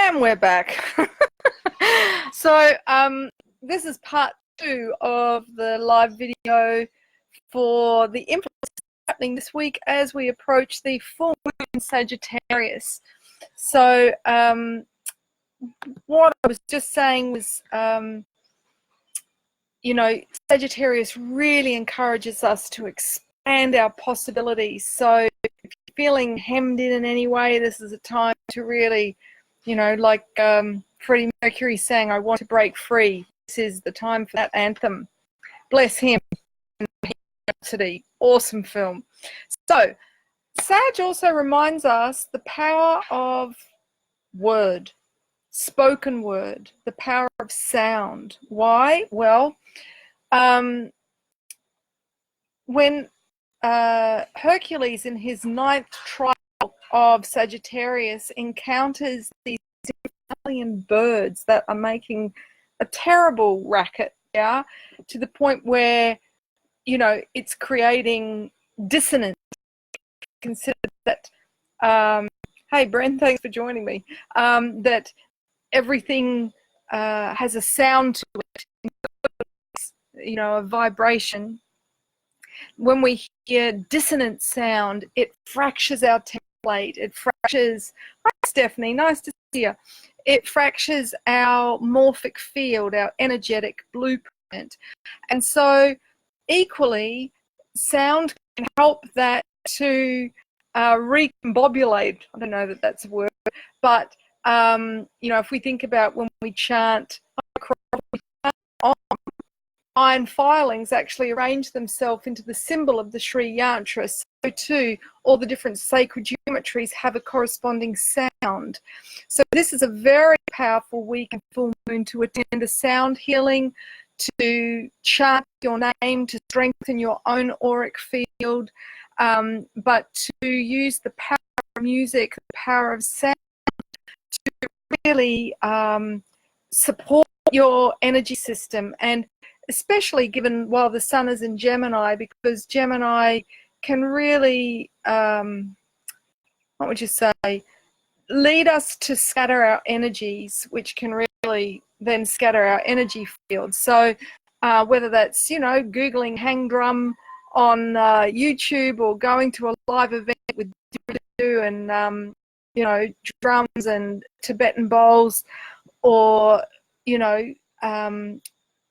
And we're back. So this is part 2 of the live video for the influence happening this week as we approach the full moon in Sagittarius. So what I was just saying was, you know, Sagittarius really encourages us to expand our possibilities. So if you're feeling hemmed in any way, this is a time to really, you know, like Freddie Mercury saying, "I want to break free." This is the time for that anthem. Bless him. Awesome film. So Sag also reminds us the power of word, spoken word, the power of sound. Why? Well, when Hercules in his 9th trial of Sagittarius encounters these alien birds that are making a terrible racket, yeah, to the point where, you know, it's creating dissonance. Consider that, hey Bren, thanks for joining me, that everything has a sound to it, you know, a vibration. When we hear dissonant sound, it fractures our template, it fractures, hi Stephanie, nice to see you. It fractures our morphic field, our energetic blueprint. And so equally, sound can help that to recombobulate. I don't know that that's a word, but you know, if we think about when we chant Om, iron filings actually arrange themselves into the symbol of the Sri Yantra. So too, all the different sacred geometries have a corresponding sound. So this is a very powerful week and full moon to attend a sound healing, to chant your name, to strengthen your own auric field, but to use the power of music, the power of sound to really support your energy system. And especially given while the sun is in Gemini, because Gemini can really, what would you say, lead us to scatter our energies, which can really then scatter our energy field. So whether that's, you know, Googling hang drum on YouTube, or going to a live event with and, you know, drums and Tibetan bowls, or, you know,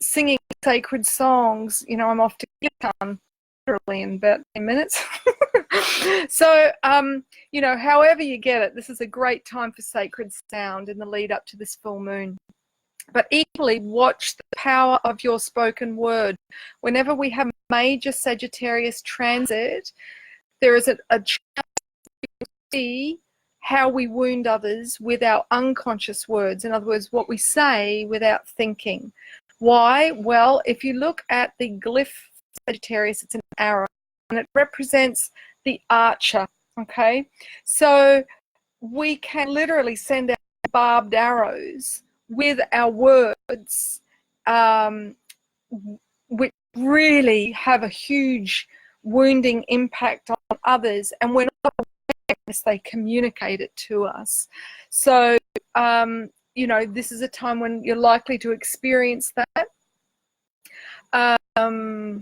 singing sacred songs. You know, I'm off to Kirtan literally in about 10 minutes. So, you know, however you get it, this is a great time for sacred sound in the lead up to this full moon. But equally, watch the power of your spoken word. Whenever we have major Sagittarius transit, there is a chance to see how we wound others with our unconscious words. In other words, what we say without thinking. Why? Well, if you look at the glyph Sagittarius, it's an arrow, and it represents the archer, okay? So we can literally send out barbed arrows with our words, which really have a huge wounding impact on others, and we're not aware unless they communicate it to us. So, you know, this is a time when you're likely to experience that.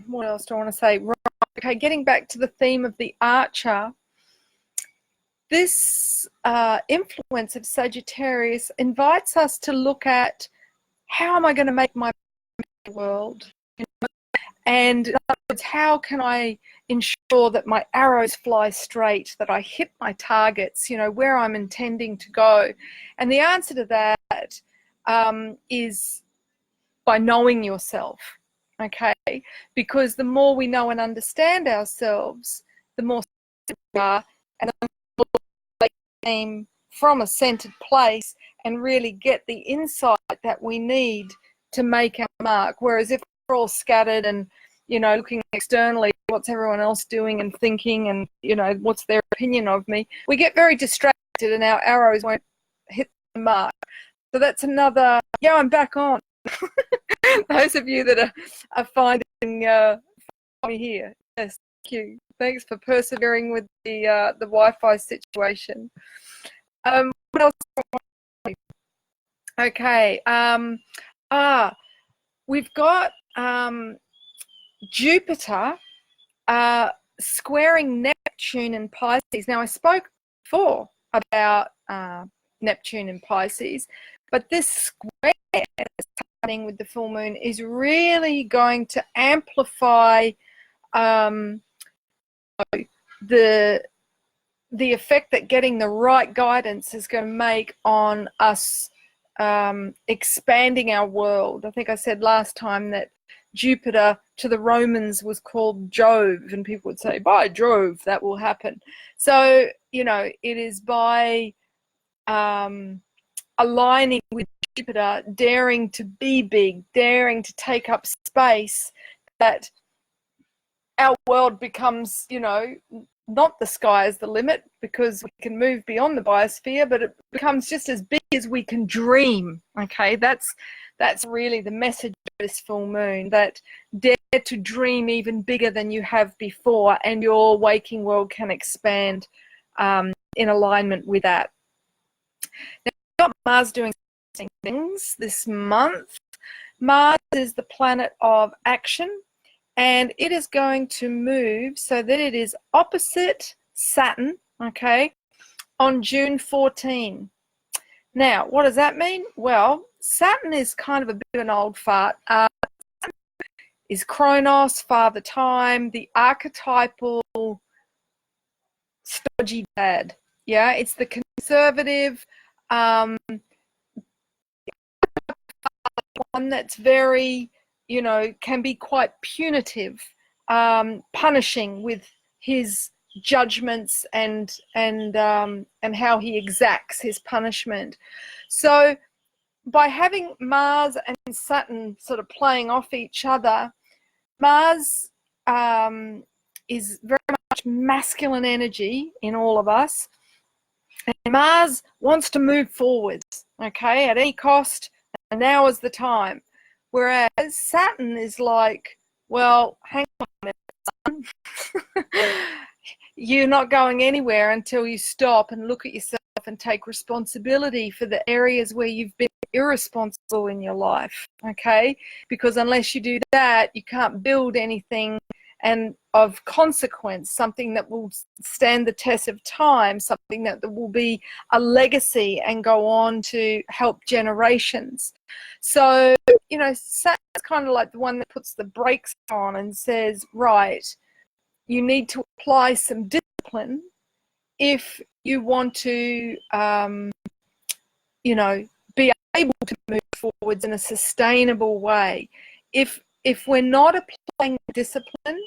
What else do I want to say? Right, okay, getting back to the theme of the archer, this influence of Sagittarius invites us to look at, how am I going to make my world? You know? And in other words, how can I ensure that my arrows fly straight, that I hit my targets, you know, where I'm intending to go? And the answer to that is by knowing yourself, okay? Because the more we know and understand ourselves, the more we are, and the more we aim from a centered place and really get the insight that we need to make our mark. Whereas if we're all scattered and, you know, looking externally, what's everyone else doing and thinking, and, you know, what's their opinion of me, we get very distracted and our arrows won't hit the mark. So that's another, yeah, I'm back on. Those of you that are finding me here, yes, thank you. Thanks for persevering with the Wi-Fi situation. What else? Okay. We've got Jupiter squaring Neptune and Pisces. Now, I spoke before about Neptune and Pisces, but this square that's happening with the full moon is really going to amplify the effect that getting the right guidance is going to make on us expanding our world. I think I said last time that Jupiter to the Romans was called Jove, and people would say, by Jove, that will happen. So, you know, it is by aligning with Jupiter, daring to be big, daring to take up space, that our world becomes, you know, not the sky is the limit, because we can move beyond the biosphere, but it becomes just as big as we can dream. Okay, that's really the message of this full moon, that dare to dream even bigger than you have before, and your waking world can expand in alignment with that. Now, we've got Mars doing things this month. Mars is the planet of action, and it is going to move so that it is opposite Saturn, okay, on June 14. Now, what does that mean? Well, Saturn is kind of a bit of an old fart. Is Kronos, Father Time, the archetypal stodgy dad. Yeah, it's the conservative, one that's very, you know, can be quite punitive, punishing with his judgments and how he exacts his punishment. So by having Mars and Saturn sort of playing off each other, Mars is very much masculine energy in all of us, and Mars wants to move forwards, okay, at any cost, and now is the time. Whereas Saturn is like, well, hang on a minute, son. You're not going anywhere until you stop and look at yourself and take responsibility for the areas where you've been irresponsible in your life, okay? Because unless you do that, you can't build anything and of consequence, something that will stand the test of time, something that will be a legacy and go on to help generations. So, you know, Saturn's kind of like the one that puts the brakes on and says, right, you need to apply some discipline if you want to, you know, be able to move forwards in a sustainable way. If we're not applying discipline,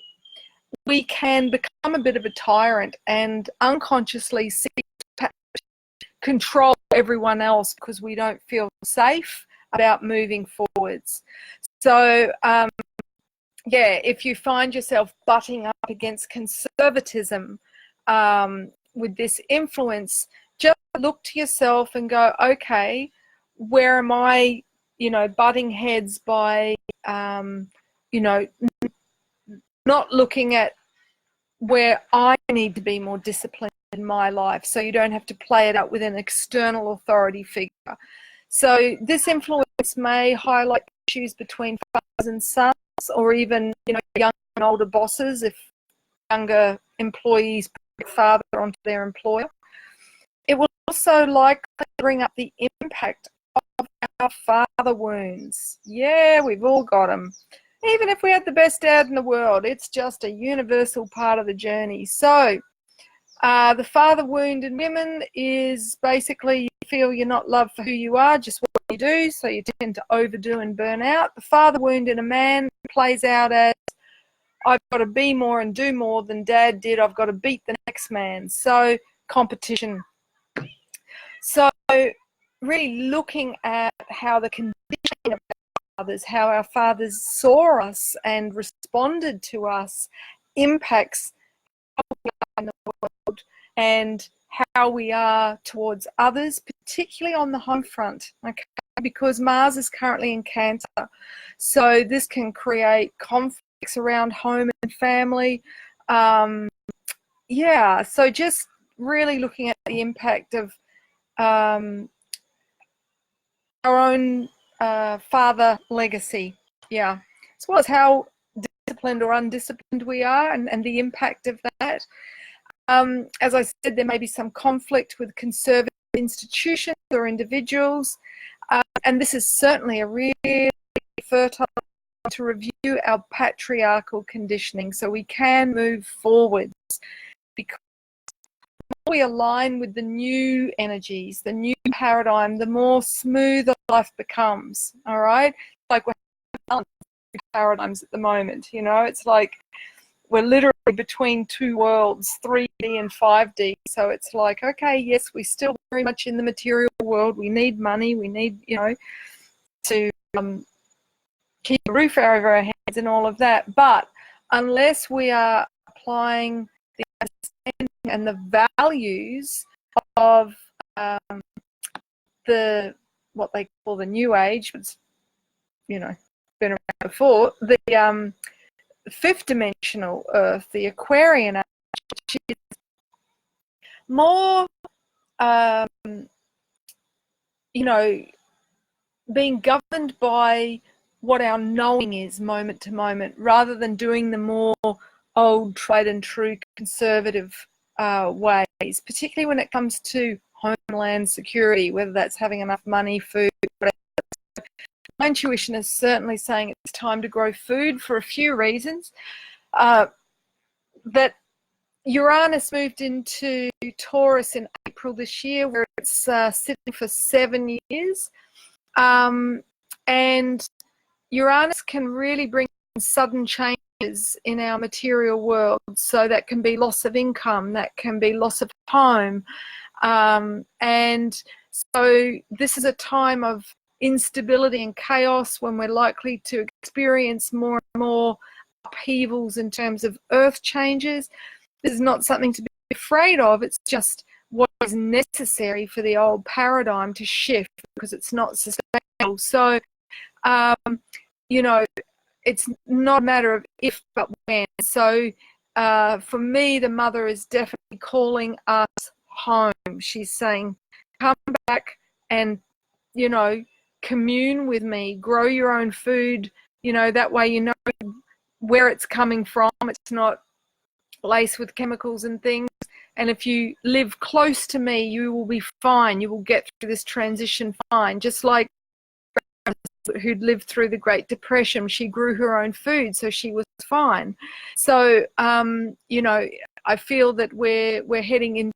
we can become a bit of a tyrant and unconsciously seek to control everyone else because we don't feel safe about moving forwards. So, yeah, if you find yourself butting up against conservatism with this influence, just look to yourself and go, okay, where am I, you know, butting heads by, you know, not looking at where I need to be more disciplined in my life, so you don't have to play it out with an external authority figure. So this influence may highlight issues between fathers and sons, or even, you know, young and older bosses if younger employees put father onto their employer. It will also likely bring up the impact of our father wounds. Yeah, we've all got them. Even if we had the best dad in the world, it's just a universal part of the journey. So the father wound in women is basically you feel you're not loved for who you are, just what you do, so you tend to overdo and burn out. The father wound in a man plays out as, I've got to be more and do more than dad did. I've got to beat the next man. So competition. So really looking at how the conditioning of our fathers, how our fathers saw us and responded to us, impacts how we are in the world and how we are towards others, particularly on the home front, okay? Because Mars is currently in Cancer. So this can create conflicts around home and family. Yeah, so just really looking at the impact of our own father legacy. Yeah, as well as how disciplined or undisciplined we are, and the impact of that. As I said, there may be some conflict with conservative institutions or individuals, and this is certainly a really fertile time to review our patriarchal conditioning so we can move forwards, because we align with the new energies, the new paradigm, the more smoother life becomes. All right, like we're balancing paradigms at the moment. You know, it's like we're literally between two worlds, 3D and 5D. So it's like, okay, yes, we're still very much in the material world. We need money. We need, you know, to keep a roof over our heads and all of that. But unless we are applying the understanding and the values of the what they call the New Age, it's, you know, been around before, the fifth dimensional Earth, the Aquarian age, which is more, you know, being governed by what our knowing is moment to moment, rather than doing the more old, tried and true conservative ways, particularly when it comes to homeland security, whether that's having enough money, food, whatever. My intuition is certainly saying it's time to grow food for a few reasons. That Uranus moved into Taurus in April this year, where it's sitting for 7 years. And Uranus can really bring sudden changes in our material world. So that can be loss of income, that can be loss of home. And so this is a time of instability and chaos, when we're likely to experience more and more upheavals in terms of earth changes. This is not something to be afraid of. It's just what is necessary for the old paradigm to shift, because it's not sustainable. So, you know, it's not a matter of if, but when. So for me, the mother is definitely calling us home. She's saying, come back and, you know, commune with me, grow your own food, you know, that way you know where it's coming from. It's not laced with chemicals and things. And if you live close to me, you will be fine. You will get through this transition fine. Just like who'd lived through the Great Depression, she grew her own food, so she was fine. So, you know, I feel that we're heading into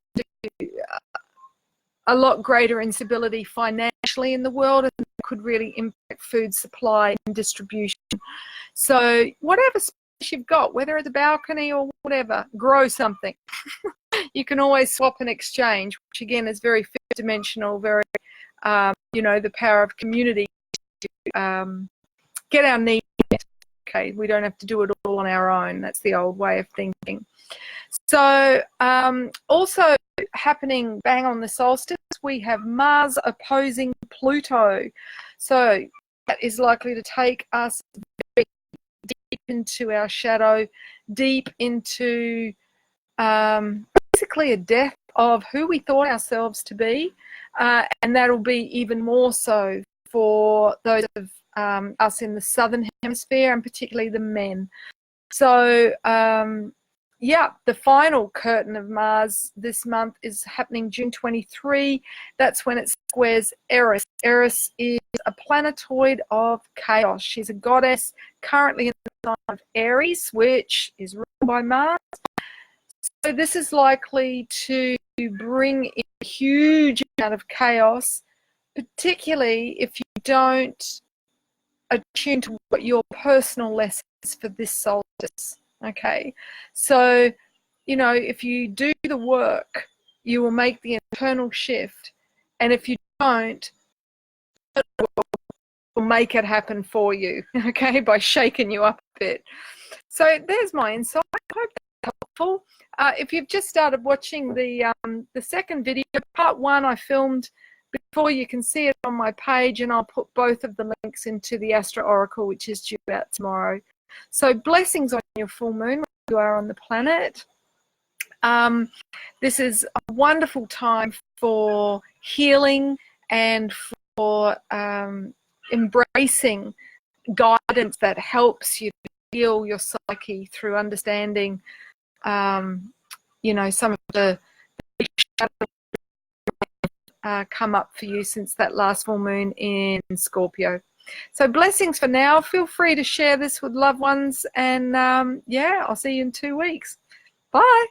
a lot greater instability financially in the world, and could really impact food supply and distribution. So whatever space you've got, whether it's a balcony or whatever, grow something. You can always swap and exchange, which again is very fifth dimensional, very, you know, the power of community to get our needs met. Okay, we don't have to do it all on our own. That's the old way of thinking. So also happening bang on the solstice, we have Mars opposing Pluto. So that is likely to take us very deep into our shadow, deep into basically a death of who we thought ourselves to be. And that'll be even more so for those of us in the southern hemisphere, and particularly the men. So yeah, the final curtain of Mars this month is happening June 23. That's when it squares Eris. Eris is a planetoid of chaos. She's a goddess currently in the sign of Aries, which is ruled by Mars. So this is likely to bring in a huge amount of chaos, particularly if you don't attune to what your personal lesson is for this solstice. Okay, so, you know, if you do the work, you will make the internal shift, and if you don't, it will make it happen for you, okay, by shaking you up a bit. So there's my insight. I hope that's helpful. If you've just started watching the second video, part one I filmed before, you can see it on my page, and I'll put both of the links into the Astro Oracle, which is due out tomorrow. So blessings on your full moon where you are on the planet. This is a wonderful time for healing and for embracing guidance that helps you to heal your psyche through understanding, you know, some of the come up for you since that last full moon in Scorpio. So blessings for now. Feel free to share this with loved ones, and yeah, I'll see you in 2 weeks. Bye.